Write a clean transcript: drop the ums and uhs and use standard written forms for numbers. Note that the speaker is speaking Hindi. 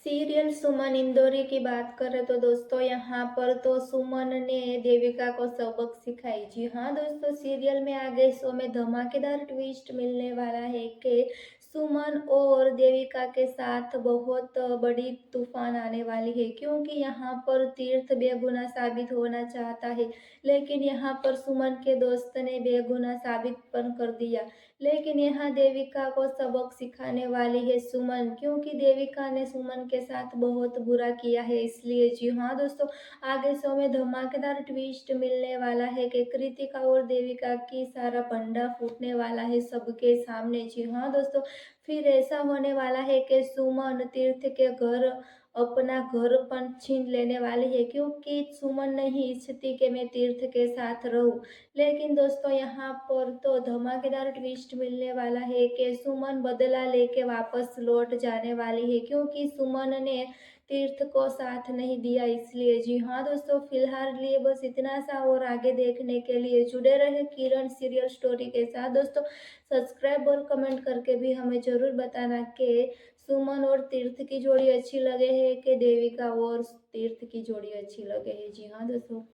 सीरियल सुमन इंदौरी की बात करें तो दोस्तों यहाँ पर तो सुमन ने देविका को सबक सिखाई। जी हाँ दोस्तों, सीरियल में आगे शो में धमाकेदार ट्विस्ट मिलने वाला है कि सुमन और देविका के साथ बहुत बड़ी तूफान आने वाली है, क्योंकि यहाँ पर तीर्थ बेगुनाह साबित होना चाहता है, लेकिन यहाँ पर सुमन के दोस्त ने बेगुनाह साबित पण कर दिया। लेकिन यहाँ देविका को सबक सिखाने वाली है सुमन, क्योंकि देविका ने सुमन के साथ बहुत बुरा किया है इसलिए। जी हाँ दोस्तों, आगे शो में धमाकेदार ट्विस्ट मिलने वाला है कि कृतिका और देविका की सारा फंडा फूटने वाला है सबके सामने। जी हाँ दोस्तों, फिर ऐसा होने वाला है कि सुमन तीर्थ के घर अपना घर पण छीन लेने वाली है, क्योंकि सुमन नहीं इच्छती कि मैं तीर्थ के साथ रहूं। लेकिन दोस्तों यहाँ पर तो धमाकेदार ट्विस्ट मिलने वाला है कि सुमन बदला लेके वापस लौट जाने वाली है, क्योंकि सुमन ने तीर्थ को साथ नहीं दिया इसलिए। जी हाँ दोस्तों, फिलहाल लिए बस इतना सा, और आगे देखने के लिए जुड़े रहे किरण सीरियल स्टोरी के साथ। दोस्तों सब्सक्राइब और कमेंट करके भी हमें ज़रूर बताना कि सुमन और तीर्थ की जोड़ी अच्छी लगे है कि देविका और तीर्थ की जोड़ी अच्छी लगे है। जी हाँ दोस्तों।